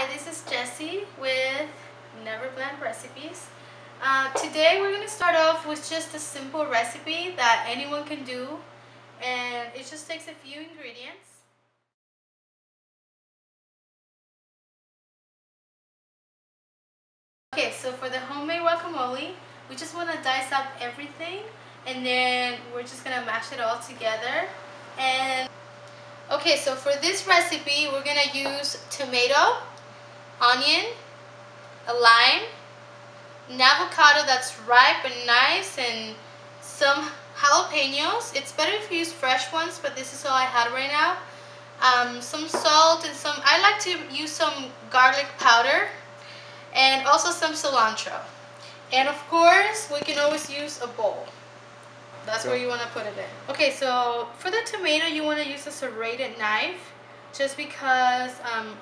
Hi, this is Jessie with Never Bland Recipes. Today we're going to start off with just a simple recipe that anyone can do, and it just takes a few ingredients. Okay, so for the homemade guacamole, we just want to dice up everything, and then we're just going to mash it all together. And okay, so for this recipe, we're going to use tomato, onion, a lime, an avocado that's ripe and nice, and some jalapenos. It's better if you use fresh ones, but this is all I had right now. Some salt and I like to use some garlic powder, and also some cilantro. And of course, we can always use a bowl. That's where you want to put it in. Okay, so for the tomato, you want to use a serrated knife, just because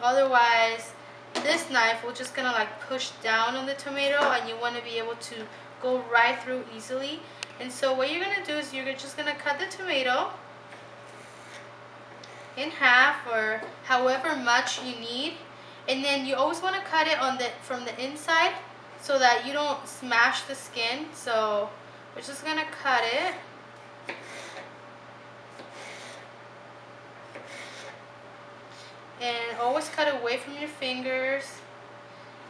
otherwise this knife will just gonna like push down on the tomato, and you want to be able to go right through easily. And so what you're gonna do is you're just gonna cut the tomato in half, or however much you need, and then you always want to cut it from the inside so that you don't smash the skin. So we're just gonna cut it. And always cut away from your fingers.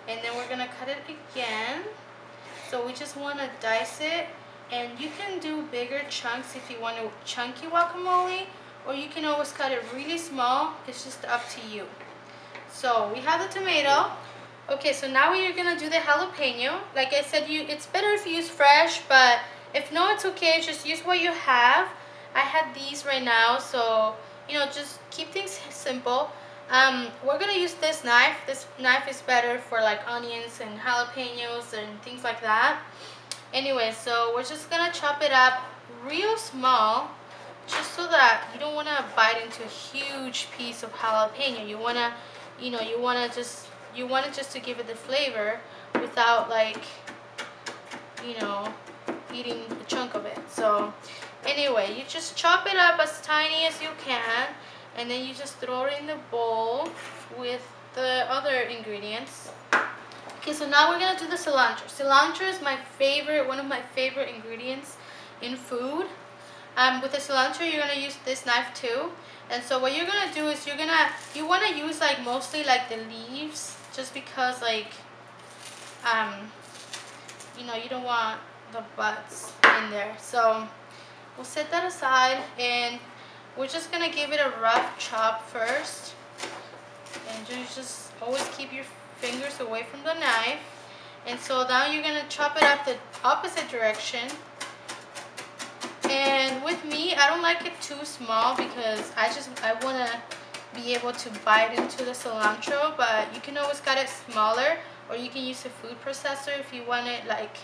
And then we're gonna cut it again. So we just want to dice it, and you can do bigger chunks if you want a chunky guacamole, or you can always cut it really small. It's just up to you. So we have the tomato. Okay, so now we're gonna do the jalapeno. Like I said, it's better if you use fresh, but if no, it's okay. Just use what you have. I had these right now, so just keep things simple. We're gonna use this knife. This knife is better for like onions and jalapenos and things like that. Anyway, so we're just gonna chop it up real small, just so that you don't wanna bite into a huge piece of jalapeno. You wanna just to give it the flavor without like, eating a chunk of it. So anyway, you just chop it up as tiny as you can, and then you just throw it in the bowl with the other ingredients. Okay, so now we're gonna do the cilantro. Cilantro is one of my favorite ingredients in food. With the cilantro, you're gonna use this knife too. And so what you're gonna do is you wanna use like mostly like the leaves, just because like you don't want the butts in there. So we'll set that aside, and we're just gonna give it a rough chop first. And you just always keep your fingers away from the knife. And so now you're gonna chop it up the opposite direction. And with me, I don't like it too small because I wanna be able to bite into the cilantro, but you can always cut it smaller, or you can use a food processor if you want it like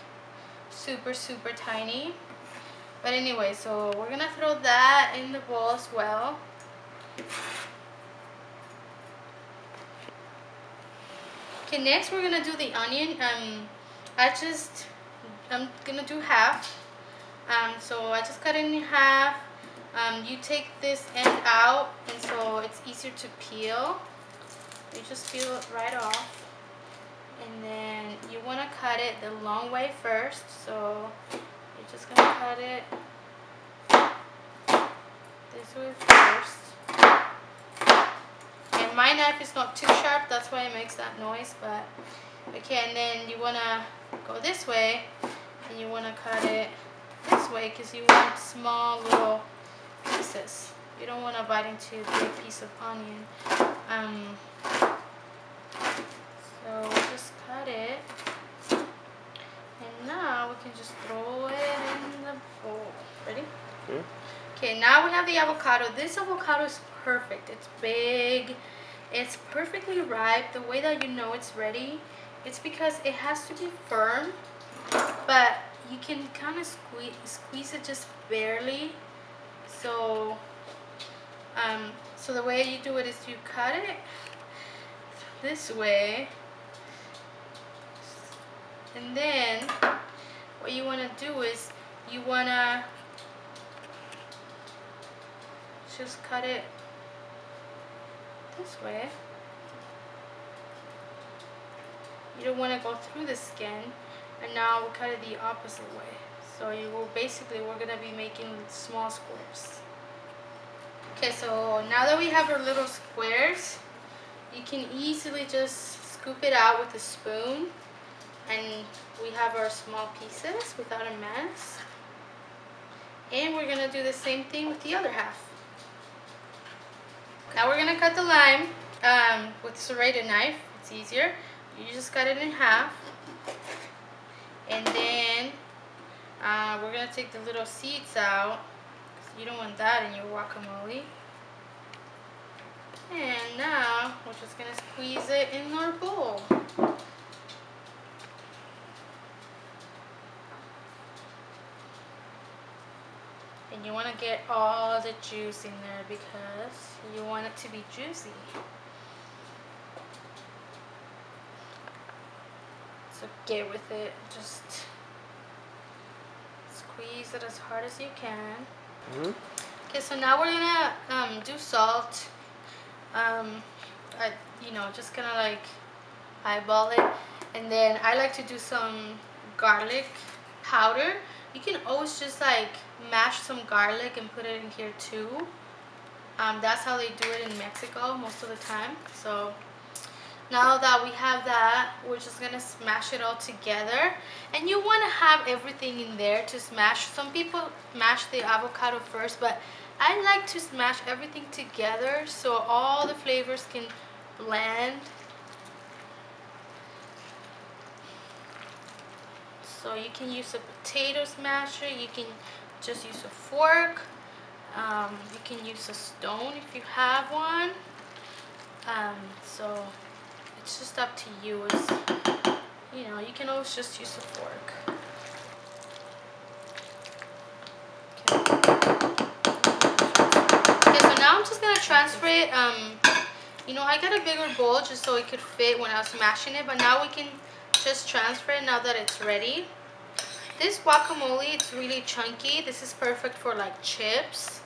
super tiny. But anyway, so we're gonna throw that in the bowl as well. Okay, next we're gonna do the onion. I'm gonna do half. So I just cut it in half. You take this end out, and so it's easier to peel. You just peel it right off, and then you want to cut it the long way first. So you're just gonna cut it this way first. And my knife is not too sharp, that's why it makes that noise. But okay, and then you wanna go this way, and you wanna cut it this way because you want small little pieces. You don't want to bite into a big piece of onion. So we'll just cut it, and now we can just throw it in the bowl. Ready? Mm-hmm. Okay, now we have the avocado. This avocado is perfect. It's big. It's perfectly ripe. The way that you know it's ready, it's because it has to be firm, but you can kind of squeeze it just barely. So the way you do it is you cut it this way, and then what you want to do is you want to just cut it this way. You don't want to go through the skin. And now we'll cut it the opposite way. So we're gonna be making small squares. Okay, so now that we have our little squares, you can easily just scoop it out with a spoon, and we have our small pieces without a mess. And we're gonna do the same thing with the other half. Now we're gonna cut the lime with a serrated knife. It's easier. You just cut it in half, and then we're gonna take the little seeds out. You don't want that in your guacamole. And now we're just gonna squeeze it in our bowl. And you want to get all the juice in there because you want it to be juicy. So get with it, just squeeze it as hard as you can. Okay, so now we're gonna do salt. Just gonna like eyeball it, and then I like to do some garlic powder. You can always just like mash some garlic and put it in here too. That's how they do it in Mexico most of the time. So now that we have that, we're just gonna smash it all together. And you want to have everything in there to smash. Some people mash the avocado first, but I like to smash everything together so all the flavors can blend. So you can use a potato smasher, you can just use a fork, you can use a stone if you have one. So it's just up to you. You can always just use a fork. Okay, so now I'm just gonna transfer it. I got a bigger bowl just so it could fit when I was mashing it, but now we can just transfer it now that it's ready. This guacamole, it's really chunky. This is perfect for like chips.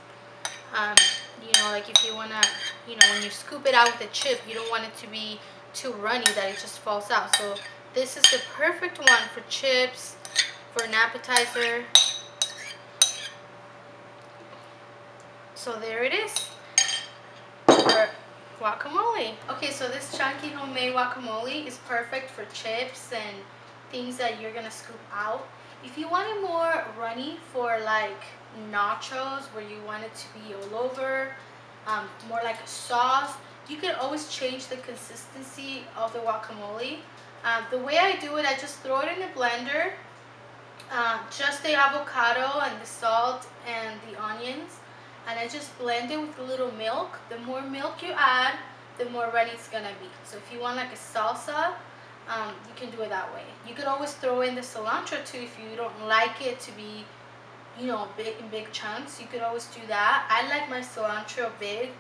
Like if you wanna, when you scoop it out with a chip, you don't want it to be too runny that it just falls out. So this is the perfect one for chips, for an appetizer. So there it is, for guacamole. Okay, so this chunky homemade guacamole is perfect for chips and things that you're gonna scoop out. If you want it more runny for like nachos, where you want it to be all over, more like a sauce, you can always change the consistency of the guacamole. The way I do it, I just throw it in a blender, just the avocado and the salt and the onions, and I just blend it with a little milk. The more milk you add, the more runny it's gonna be. So if you want like a salsa, you can do it that way. You could always throw in the cilantro too if you don't like it to be, big chunks. You could always do that. I like my cilantro big,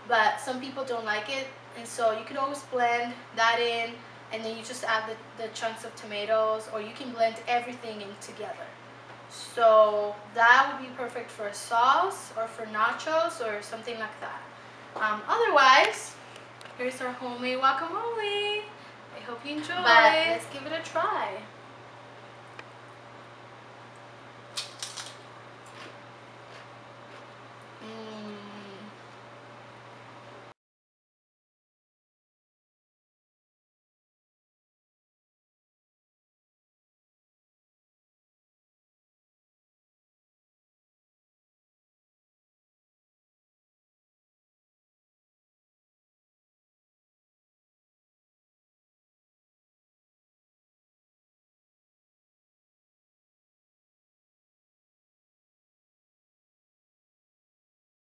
but some people don't like it, and so you could always blend that in, and then you just add the chunks of tomatoes, or you can blend everything in together. So that would be perfect for a sauce or for nachos or something like that. Otherwise, here's our homemade guacamole. I hope you enjoy. But let's give it a try.